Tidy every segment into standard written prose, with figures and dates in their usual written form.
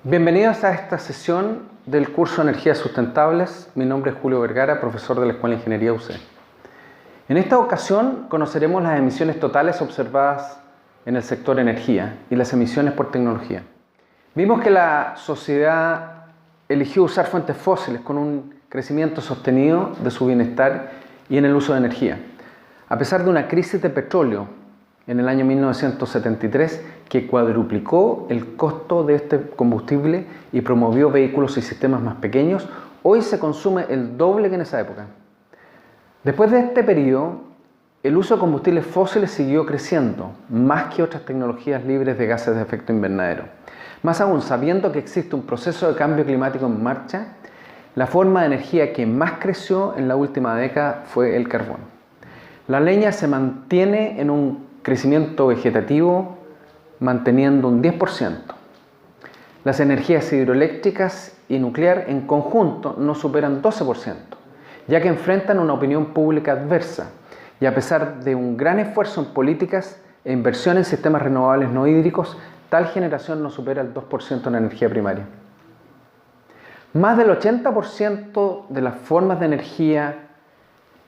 Bienvenidos a esta sesión del curso Energías Sustentables. Mi nombre es Julio Vergara, profesor de la Escuela de Ingeniería UC. En esta ocasión conoceremos las emisiones totales observadas en el sector energía y las emisiones por tecnología. Vimos que la sociedad eligió usar fuentes fósiles con un crecimiento sostenido de su bienestar y en el uso de energía, a pesar de una crisis de petróleo en el año 1973 que cuadruplicó el costo de este combustible y promovió vehículos y sistemas más pequeños. Hoy se consume el doble que en esa época. Después de este periodo, el uso de combustibles fósiles siguió creciendo, más que otras tecnologías libres de gases de efecto invernadero. Más aún, sabiendo que existe un proceso de cambio climático en marcha, la forma de energía que más creció en la última década fue el carbón. La leña se mantiene en un crecimiento vegetativo, manteniendo un 10%. Las energías hidroeléctricas y nuclear en conjunto no superan 12%, ya que enfrentan una opinión pública adversa, y a pesar de un gran esfuerzo en políticas e inversión en sistemas renovables no hídricos, tal generación no supera el 2% en energía primaria. Más del 80% de las formas de energía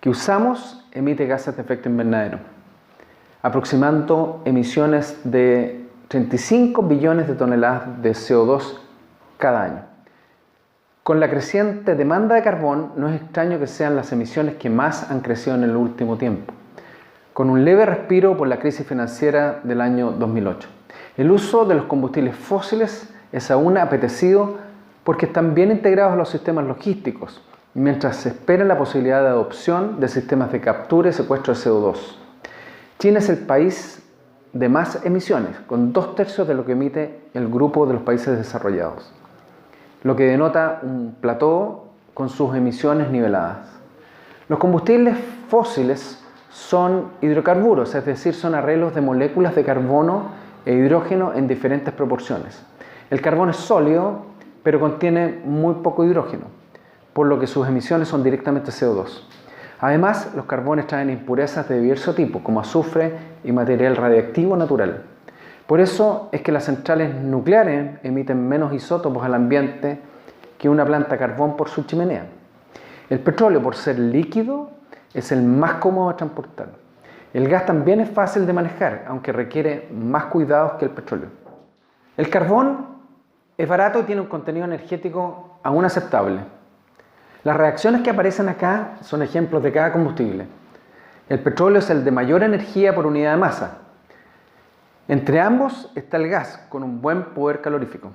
que usamos emite gases de efecto invernadero, aproximando emisiones de 35 billones de toneladas de CO2 cada año. Con la creciente demanda de carbón, no es extraño que sean las emisiones que más han crecido en el último tiempo, con un leve respiro por la crisis financiera del año 2008. El uso de los combustibles fósiles es aún apetecido porque están bien integrados a los sistemas logísticos, mientras se espera la posibilidad de adopción de sistemas de captura y secuestro de CO2. China es el país de más emisiones, con 2/3 de lo que emite el grupo de los países desarrollados, lo que denota un plató con sus emisiones niveladas. Los combustibles fósiles son hidrocarburos, es decir, son arreglos de moléculas de carbono e hidrógeno en diferentes proporciones. El carbón es sólido, pero contiene muy poco hidrógeno, por lo que sus emisiones son directamente CO2. Además, los carbones traen impurezas de diverso tipo, como azufre y material radiactivo natural. Por eso es que las centrales nucleares emiten menos isótopos al ambiente que una planta de carbón por su chimenea. El petróleo, por ser líquido, es el más cómodo de transportar. El gas también es fácil de manejar, aunque requiere más cuidados que el petróleo. El carbón es barato y tiene un contenido energético aún aceptable. Las reacciones que aparecen acá son ejemplos de cada combustible. El petróleo es el de mayor energía por unidad de masa. Entre ambos está el gas, con un buen poder calorífico.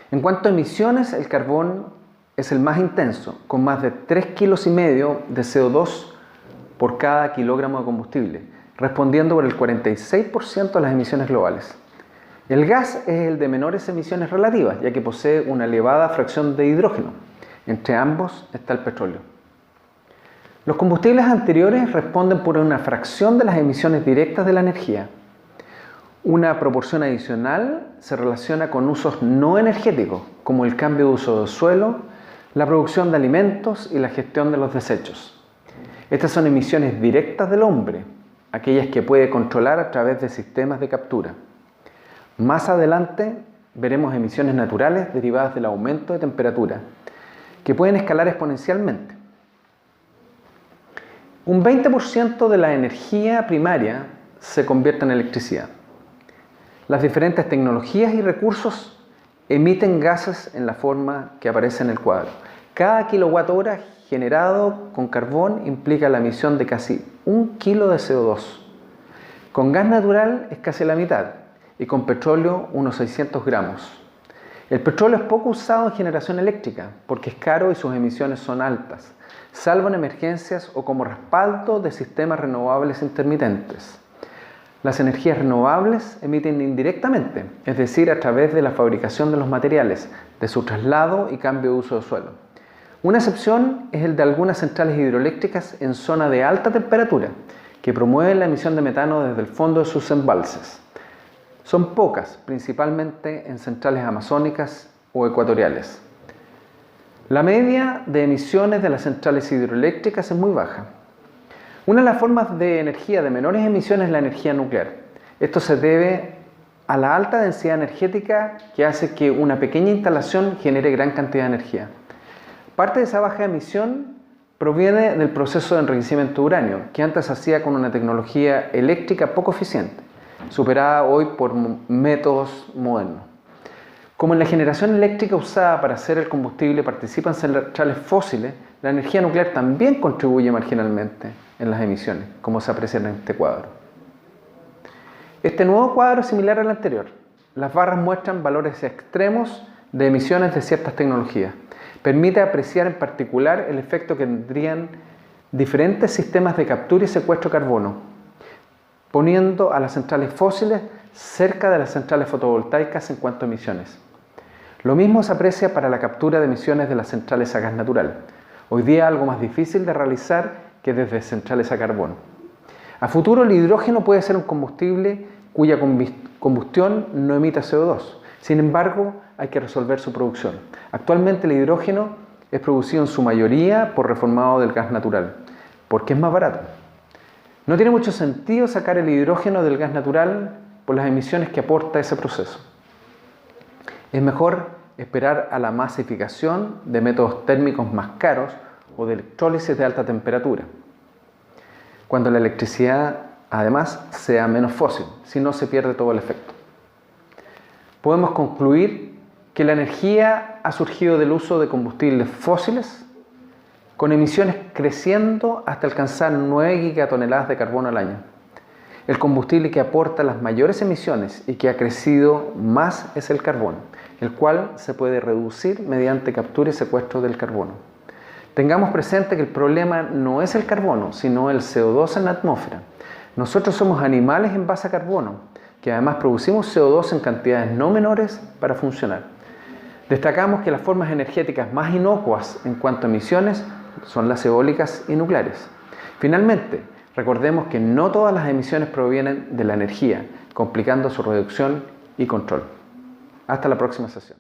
En cuanto a emisiones, el carbón es el más intenso, con más de 3,5 kilos de CO2 por cada kilogramo de combustible, respondiendo por el 46% de las emisiones globales. El gas es el de menores emisiones relativas, ya que posee una elevada fracción de hidrógeno. Entre ambos está el petróleo. Los combustibles anteriores responden por una fracción de las emisiones directas de la energía. Una proporción adicional se relaciona con usos no energéticos, como el cambio de uso del suelo, la producción de alimentos y la gestión de los desechos. Estas son emisiones directas del hombre, aquellas que puede controlar a través de sistemas de captura. Más adelante veremos emisiones naturales derivadas del aumento de temperatura, que pueden escalar exponencialmente. Un 20% de la energía primaria se convierte en electricidad. Las diferentes tecnologías y recursos emiten gases en la forma que aparece en el cuadro. Cada kilowatt hora generado con carbón implica la emisión de casi 1 kilo de CO2. Con gas natural es casi la mitad y con petróleo unos 600 gramos. El petróleo es poco usado en generación eléctrica porque es caro y sus emisiones son altas, salvo en emergencias o como respaldo de sistemas renovables intermitentes. Las energías renovables emiten indirectamente, es decir, a través de la fabricación de los materiales, de su traslado y cambio de uso de suelo. Una excepción es el de algunas centrales hidroeléctricas en zona de alta temperatura, que promueven la emisión de metano desde el fondo de sus embalses. Son pocas, principalmente en centrales amazónicas o ecuatoriales. La media de emisiones de las centrales hidroeléctricas es muy baja. Una de las formas de energía de menores emisiones es la energía nuclear. Esto se debe a la alta densidad energética que hace que una pequeña instalación genere gran cantidad de energía. Parte de esa baja emisión proviene del proceso de enriquecimiento de uranio, que antes se hacía con una tecnología eléctrica poco eficiente, superada hoy por métodos modernos. Como en la generación eléctrica usada para hacer el combustible participan centrales fósiles, la energía nuclear también contribuye marginalmente en las emisiones, como se aprecia en este cuadro. Este nuevo cuadro es similar al anterior. Las barras muestran valores extremos de emisiones de ciertas tecnologías. Permite apreciar en particular el efecto que tendrían diferentes sistemas de captura y secuestro de carbono, poniendo a las centrales fósiles cerca de las centrales fotovoltaicas en cuanto a emisiones. Lo mismo se aprecia para la captura de emisiones de las centrales a gas natural, hoy día algo más difícil de realizar que desde centrales a carbono. A futuro el hidrógeno puede ser un combustible cuya combustión no emita CO2. Sin embargo, hay que resolver su producción. Actualmente el hidrógeno es producido en su mayoría por reformado del gas natural, porque es más barato. No tiene mucho sentido sacar el hidrógeno del gas natural por las emisiones que aporta ese proceso. Es mejor esperar a la masificación de métodos térmicos más caros o de electrólisis de alta temperatura, cuando la electricidad además sea menos fósil, si no se pierde todo el efecto. Podemos concluir que la energía ha surgido del uso de combustibles fósiles, con emisiones creciendo hasta alcanzar 9 gigatoneladas de carbono al año. El combustible que aporta las mayores emisiones y que ha crecido más es el carbón, el cual se puede reducir mediante captura y secuestro del carbono. Tengamos presente que el problema no es el carbono, sino el CO2 en la atmósfera. Nosotros somos animales en base a carbono, que además producimos CO2 en cantidades no menores para funcionar. Destacamos que las formas energéticas más inocuas en cuanto a emisiones son las eólicas y nucleares. Finalmente, recordemos que no todas las emisiones provienen de la energía, complicando su reducción y control. Hasta la próxima sesión.